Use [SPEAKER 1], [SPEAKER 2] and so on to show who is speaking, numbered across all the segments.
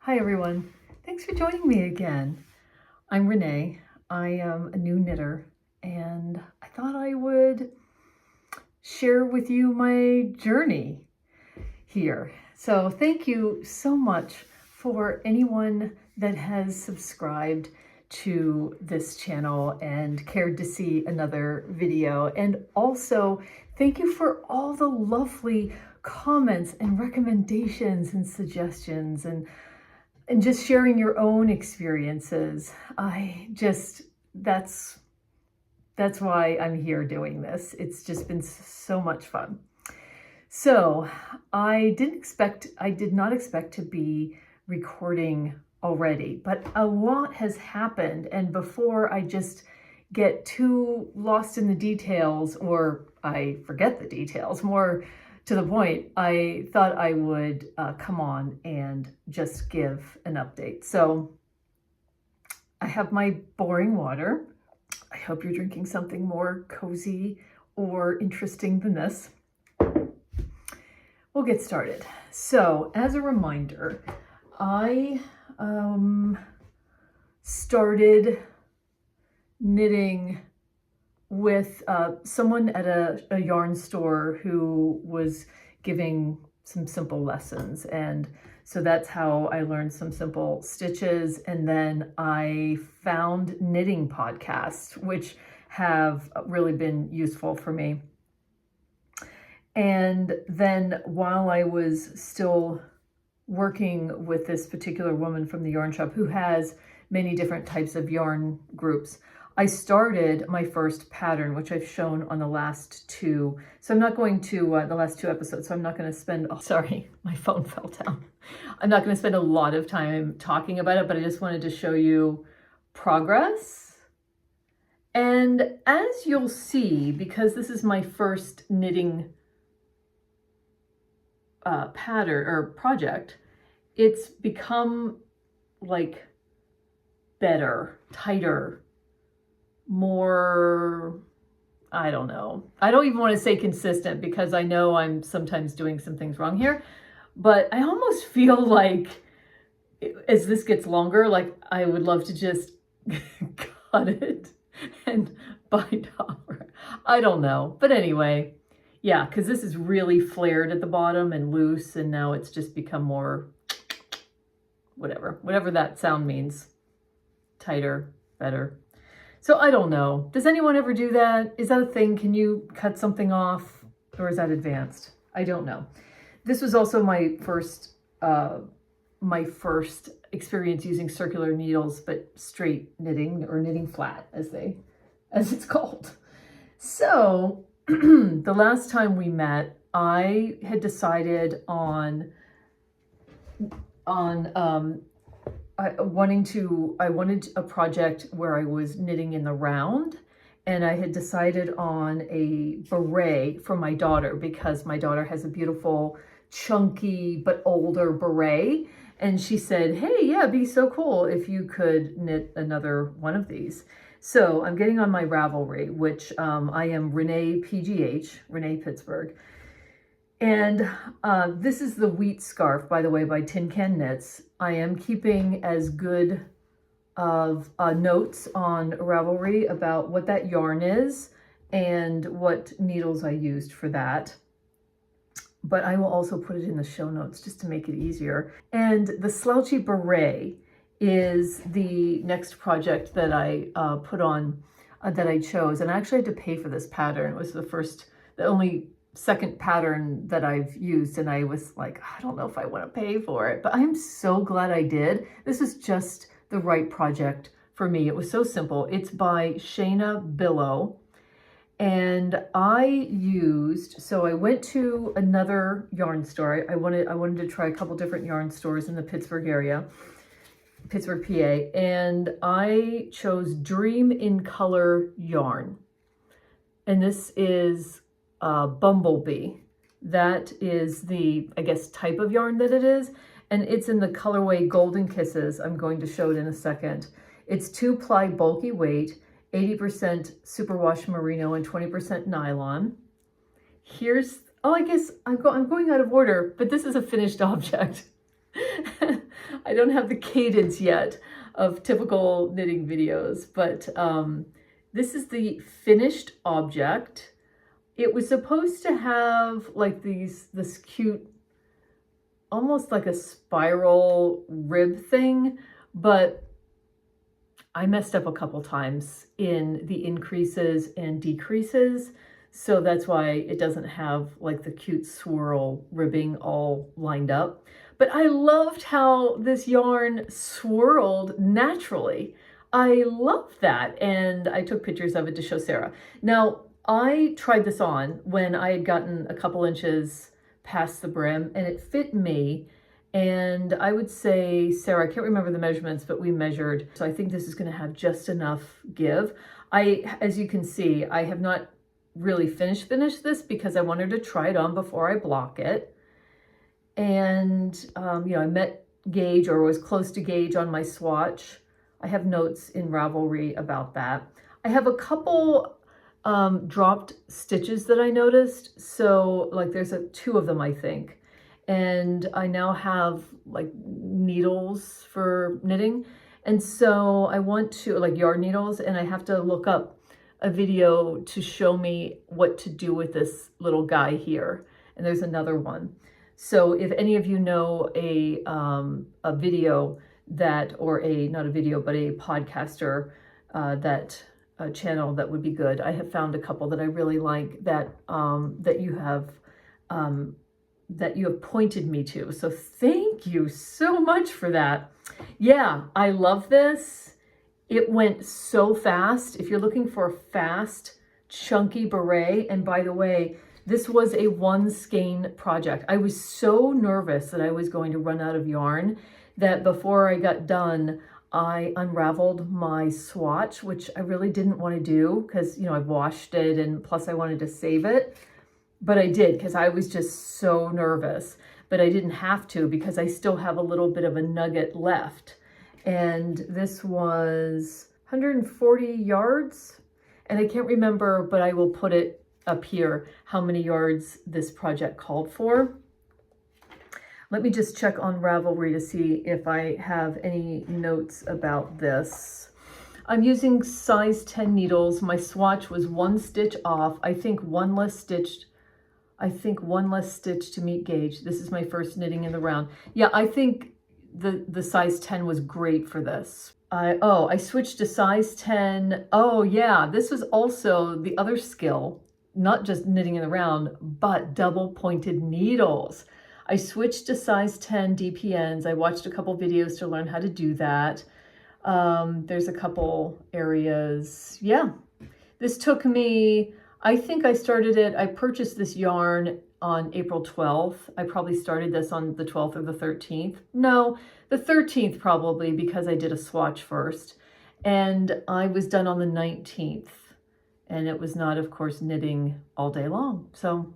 [SPEAKER 1] Hi everyone, thanks for joining me again. I'm Renee. I am a new knitter and I thought I would share with you my journey here. So thank you so much for anyone that has subscribed to this channel and cared to see another video. And also thank you for all the lovely comments and recommendations and suggestions and just sharing your own experiences. That's why I'm here doing this. It's just been so much fun. So I did not expect to be recording already, but a lot has happened. And before I just get too lost in the details, or I forget the details, more to the point, I thought I would come on and just give an update. So I have my boring water. I hope you're drinking something more cozy or interesting than this. We'll get started. So as a reminder, I started knitting with someone at a yarn store who was giving some simple lessons. And so that's how I learned some simple stitches. And then I found knitting podcasts, which have really been useful for me. And then while I was still working with this particular woman from the yarn shop who has many different types of yarn groups, I started my first pattern, which I've shown on the last two. So I'm not going to, the last two episodes, so I'm not going to spend, oh, sorry, my phone fell down. I'm not going to spend a lot of time talking about it, but I just wanted to show you progress. And as you'll see, because this is my first knitting pattern or project, it's become like better, tighter, more, I don't know. I don't even want to say consistent because I know I'm sometimes doing some things wrong here, but I almost feel like as this gets longer, like I would love to just cut it and bind off. I don't know. But anyway, yeah, because this is really flared at the bottom and loose, and now it's just become more, whatever that sound means. Tighter, better. So I don't know. Does anyone ever do that? Is that a thing? Can you cut something off, or is that advanced? I don't know. This was also my first experience using circular needles, but straight knitting, or knitting flat as it's called. So the last time we met, I had decided on I wanted a project where I was knitting in the round, and I had decided on a beret for my daughter because my daughter has a beautiful chunky but older beret, and she said, hey, yeah, it'd be so cool if you could knit another one of these. So I'm getting on my Ravelry, which I am ReneePgh, Renee Pittsburgh. And this is the wheat scarf, by the way, by Tin Can Knits. I am keeping as good of notes on Ravelry about what that yarn is and what needles I used for that. But I will also put it in the show notes just to make it easier. And the Slouchy Beret is the next project that I put on, that I chose. And I actually had to pay for this pattern. It was the only second pattern that I've used, and I was like, I don't know if I want to pay for it, but I'm so glad I did. This is just the right project for me. It was so simple. It's by Shaina, Billow, and so I went to another yarn store. I wanted to try a couple different yarn stores in the Pittsburgh area, Pittsburgh, PA, and I chose Dream in Color yarn, and this is Bumblebee. That is the, I guess, type of yarn that it is, and it's in the colorway Golden Kisses. I'm going to show it in a second. It's 2-ply bulky weight, 80% superwash merino and 20% nylon. Here's, oh, I guess I'm going out of order, but this is a finished object. I don't have the cadence yet of typical knitting videos, but this is the finished object. It was supposed to have like this cute, almost like a spiral rib thing, but I messed up a couple times in the increases and decreases. So that's why it doesn't have like the cute swirl ribbing all lined up. But I loved how this yarn swirled naturally. I loved that. And I took pictures of it to show Sarah. Now, I tried this on when I had gotten a couple inches past the brim and it fit me. And I would say, Sarah, I can't remember the measurements, but we measured. So I think this is going to have just enough give. As you can see, I have not really finished this because I wanted to try it on before I block it. And, you know, I met gauge or was close to gauge on my swatch. I have notes in Ravelry about that. I have a couple dropped stitches that I noticed. So like there's two of them, I think. And I now have like needles for knitting. And so I want to, like yarn needles, and I have to look up a video to show me what to do with this little guy here. And there's another one. So if any of you know a video that, or not a video, but a podcaster a channel that would be good. I have found a couple that I really like that that you have pointed me to. So thank you so much for that. Yeah, I love this. It went so fast. If you're looking for a fast, chunky beret, and by the way, this was a one skein project. I was so nervous that I was going to run out of yarn that before I got done, I unraveled my swatch, which I really didn't want to do because, you know, I washed it and plus I wanted to save it. But I did because I was just so nervous. But I didn't have to because I still have a little bit of a nugget left. And this was 140 yards. And I can't remember, but I will put it up here, how many yards this project called for. Let me just check on Ravelry to see if I have any notes about this. I'm using size 10 needles. My swatch was one stitch off. I think one less stitch to meet gauge. This is my first knitting in the round. Yeah, I think the size 10 was great for this. I switched to size 10. Oh yeah, this was also the other skill, not just knitting in the round, but double pointed needles. I switched to size 10 DPNs. I watched a couple videos to learn how to do that. There's a couple areas. Yeah, this took me, I think I purchased this yarn on April 12th. I probably started this on the 12th or the 13th. No, the 13th probably because I did a swatch first. And I was done on the 19th. And it was not, of course, knitting all day long. So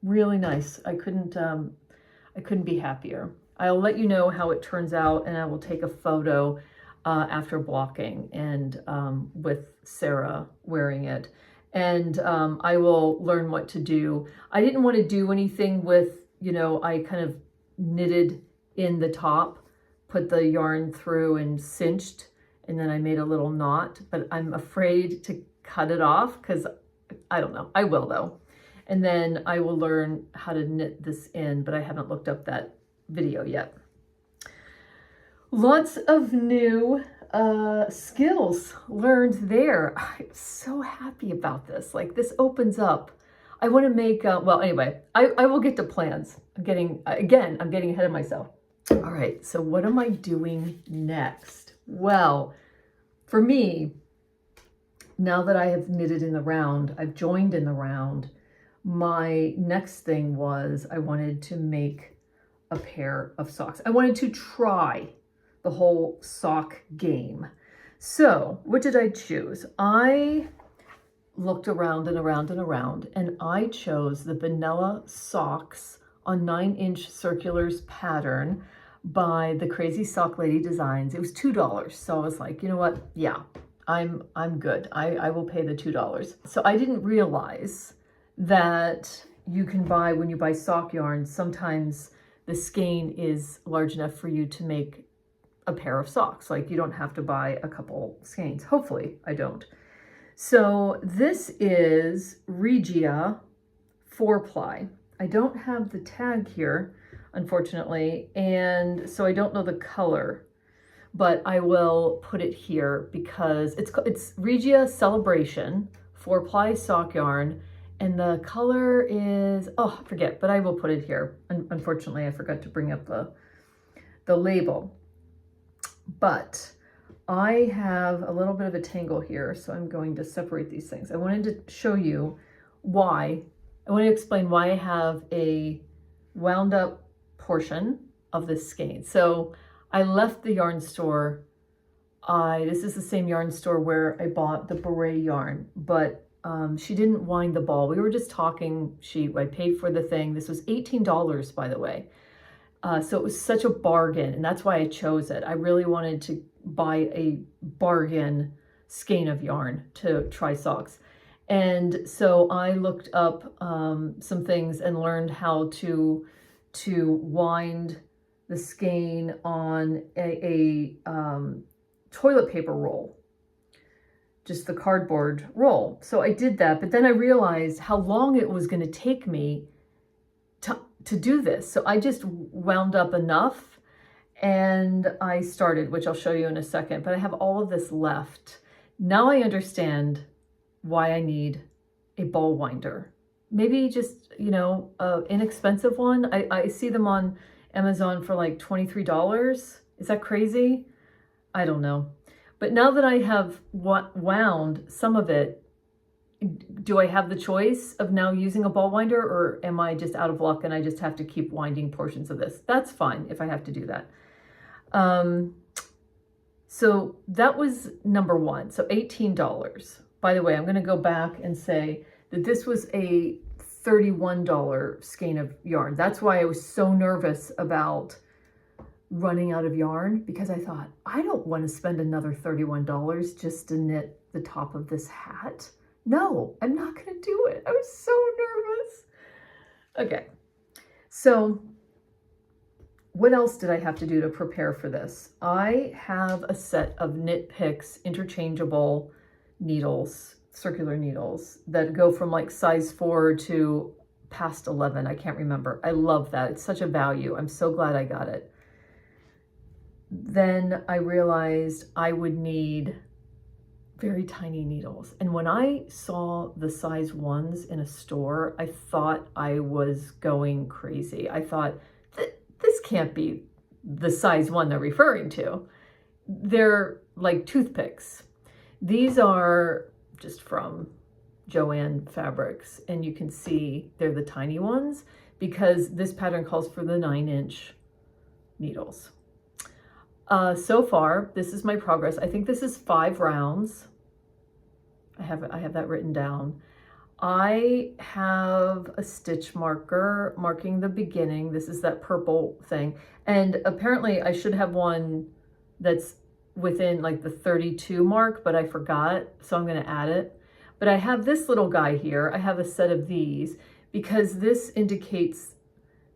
[SPEAKER 1] really nice. I couldn't be happier. I'll let you know how it turns out and I will take a photo after blocking and with Sarah wearing it. And I will learn what to do. I didn't want to do anything with, you know, I kind of knitted in the top, put the yarn through and cinched, and then I made a little knot, but I'm afraid to cut it off because I don't know. I will though. And then I will learn how to knit this in, but I haven't looked up that video yet. Lots of new skills learned there. I'm so happy about this. Like this opens up. I want to make, well, anyway, I will get to plans. I'm getting ahead of myself. All right, so what am I doing next? Well, for me, now that I have knitted in the round, I've joined in the round, my next thing was I wanted to make a pair of socks. I wanted to try the whole sock game. So what did I choose? I looked around and around and around, and I chose the vanilla socks on 9-inch circulars pattern by the Crazy Sock Lady Designs. It was $2. So I was like, you know what? Yeah, I'm good. I will pay the $2. So I didn't realize that you can buy, when you buy sock yarn, sometimes the skein is large enough for you to make a pair of socks. Like you don't have to buy a couple skeins. Hopefully I don't. So this is Regia 4-ply. I don't have the tag here, unfortunately, and so I don't know the color, but I will put it here because it's Regia Celebration 4-ply sock yarn, and the color is, oh, I forget, but I will put it here. Unfortunately, I forgot to bring up the label. But I have a little bit of a tangle here, so I'm going to separate these things. I wanted to show you why. I want to explain why I have a wound up portion of this skein. So I left the yarn store. This is the same yarn store where I bought the beret yarn, but she didn't wind the ball. We were just talking. I paid for the thing. This was $18, by the way. So it was such a bargain, and that's why I chose it. I really wanted to buy a bargain skein of yarn to try socks. And so I looked up some things and learned how to wind the skein on a toilet paper roll, just the cardboard roll. So I did that, but then I realized how long it was going to take me to do this. So I just wound up enough and I started, which I'll show you in a second, but I have all of this left. Now I understand why I need a ball winder. Maybe just, you know, an inexpensive one. I see them on Amazon for like $23. Is that crazy? I don't know. But now that I have wound some of it, do I have the choice of now using a ball winder, or am I just out of luck and I just have to keep winding portions of this? That's fine if I have to do that. So that was number one. So $18. By the way, I'm going to go back and say that this was a $31 skein of yarn. That's why I was so nervous about running out of yarn, because I thought, I don't want to spend another $31 just to knit the top of this hat. No, I'm not going to do it. I was so nervous. Okay, so what else did I have to do to prepare for this? I have a set of Knit Picks interchangeable needles, circular needles that go from like size 4 to past 11. I can't remember. I love that. It's such a value. I'm so glad I got it. Then I realized I would need very tiny needles. And when I saw the size 1s in a store, I thought I was going crazy. I thought, this can't be the size 1 they're referring to. They're like toothpicks. These are just from Joann Fabrics, and you can see they're the tiny ones because this pattern calls for the 9-inch needles. So far, this is my progress. I think this is 5 rounds. I have that written down. I have a stitch marker marking the beginning. This is that purple thing. And apparently I should have one that's within like the 32 mark, but I forgot, so I'm going to add it. But I have this little guy here. I have a set of these because this indicates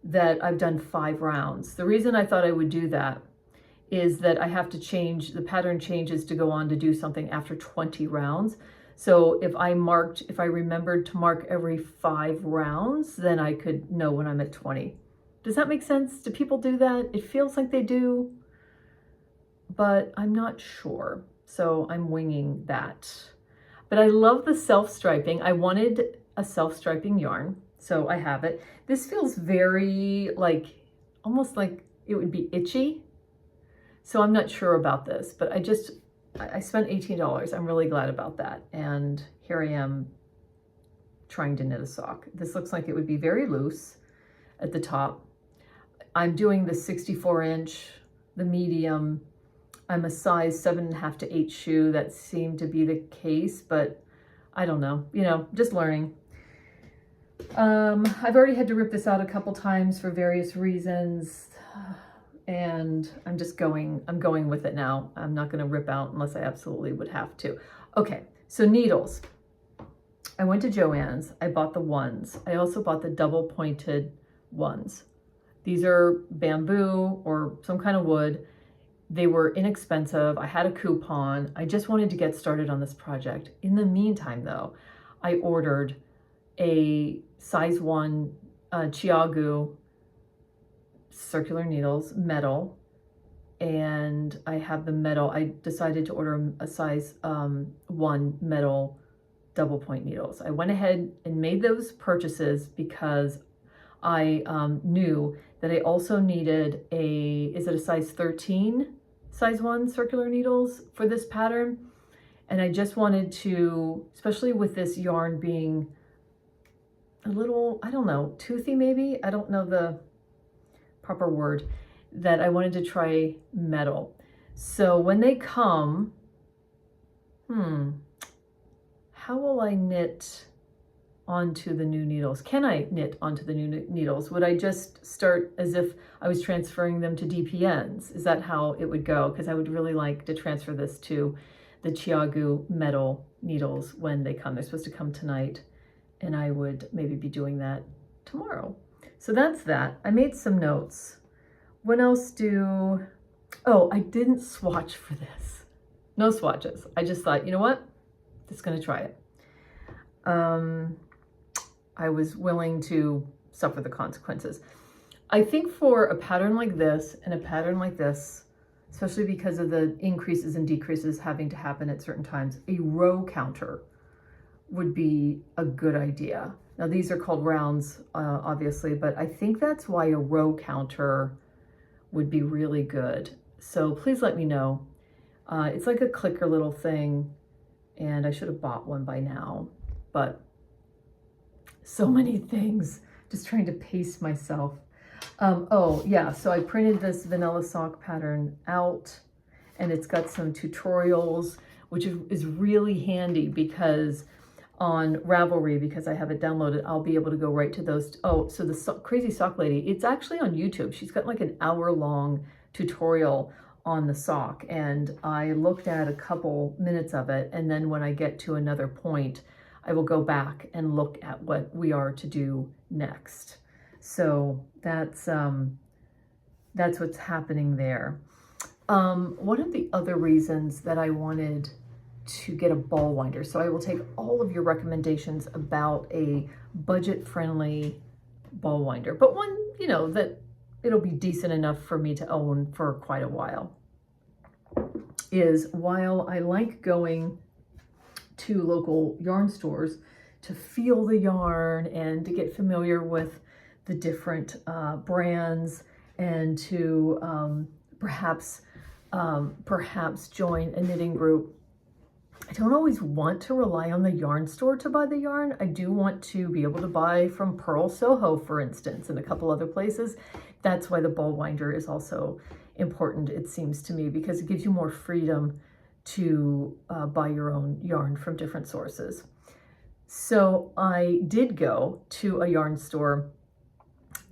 [SPEAKER 1] that I've done 5 rounds. The reason I thought I would do that is that I have to change, the pattern changes to go on to do something after 20 rounds. So if I remembered to mark every 5 rounds, then I could know when I'm at 20. Does that make sense? Do people do that? It feels like they do, but I'm not sure. So I'm winging that. But I love the self-striping. I wanted a self-striping yarn, so I have it. This feels very like, almost like it would be itchy. So I'm not sure about this, but I spent $18. I'm really glad about that. And here I am trying to knit a sock. This looks like it would be very loose at the top. I'm doing the 64-inch, the medium. I'm a size 7.5 to 8 shoe. That seemed to be the case, but I don't know, you know, just learning. I've already had to rip this out a couple times for various reasons. And I'm going with it now. I'm not going to rip out unless I absolutely would have to. Okay, so needles. I went to Joann's. I bought the 1s. I also bought the double pointed ones. These are bamboo or some kind of wood. They were inexpensive. I had a coupon. I just wanted to get started on this project. In the meantime, though, I ordered a size 1 Chiagu circular needles, metal, and I have the metal. I decided to order a size 1 metal double point needles. I went ahead and made those purchases because I knew that I also needed is it a size 13 size 1 circular needles for this pattern? And I just wanted to, especially with this yarn being a little, I don't know, toothy maybe? I don't know the proper word, that I wanted to try metal. So when they come, how will I knit onto the new needles? Can I knit onto the new needles? Would I just start as if I was transferring them to DPNs? Is that how it would go? Because I would really like to transfer this to the Chiagu metal needles when they come. They're supposed to come tonight, and I would maybe be doing that tomorrow. So that's that. I made some notes. What else oh, I didn't swatch for this. No swatches. I just thought, you know what? Just gonna try it. I was willing to suffer the consequences. I think for a pattern like this and a pattern like this, especially because of the increases and decreases having to happen at certain times, a row counter would be a good idea. Now these are called rounds, obviously, but I think that's why a row counter would be really good. So please let me know. It's like a clicker little thing, and I should have bought one by now, but so many things, just trying to pace myself. Oh yeah, so I printed this vanilla sock pattern out, and it's got some tutorials, which is really handy because on Ravelry, because I have it downloaded, I'll be able to go right to those. Oh, so the Crazy Sock Lady, it's actually on YouTube. She's got like an hour-long tutorial on the sock, and I looked at a couple minutes of it, and then when I get to another point, I will go back and look at what we are to do next. So that's what's happening there. One of the other reasons that I wanted to get a ball winder, so I will take all of your recommendations about a budget-friendly ball winder, but one, you know, that it'll be decent enough for me to own for quite a while, is while I like going to local yarn stores to feel the yarn and to get familiar with the different brands, and to perhaps join a knitting group, I don't always want to rely on the yarn store to buy the yarn. I do want to be able to buy from Pearl Soho, for instance, and a couple other places. That's why the ball winder is also important, it seems to me, because it gives you more freedom to buy your own yarn from different sources. So I did go to a yarn store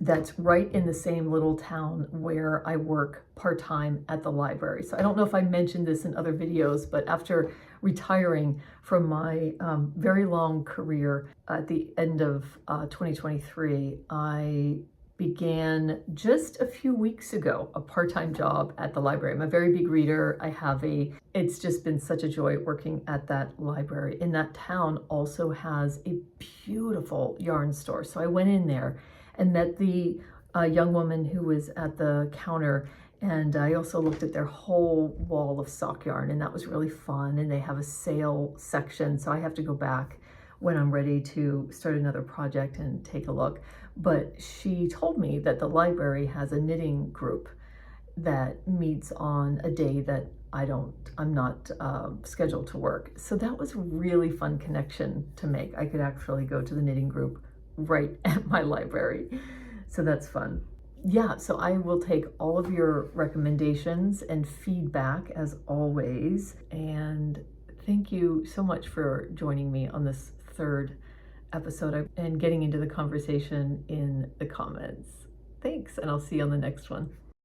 [SPEAKER 1] that's right in the same little town where I work part-time at the library. So I don't know if I mentioned this in other videos, but after retiring from my very long career at the end of 2023, I began just a few weeks ago a part-time job at the library. I'm a very big reader. It's just been such a joy working at that library. And that town also has a beautiful yarn store. So I went in there and met the young woman who was at the counter, and I also looked at their whole wall of sock yarn, and that was really fun. And they have a sale section, so I have to go back when I'm ready to start another project and take a look. But she told me that the library has a knitting group that meets on a day that I'm not scheduled to work. So that was a really fun connection to make. I could actually go to the knitting group right at my library. So that's fun. Yeah, so I will take all of your recommendations and feedback as always. And thank you so much for joining me on this third episode and getting into the conversation in the comments. Thanks, and I'll see you on the next one.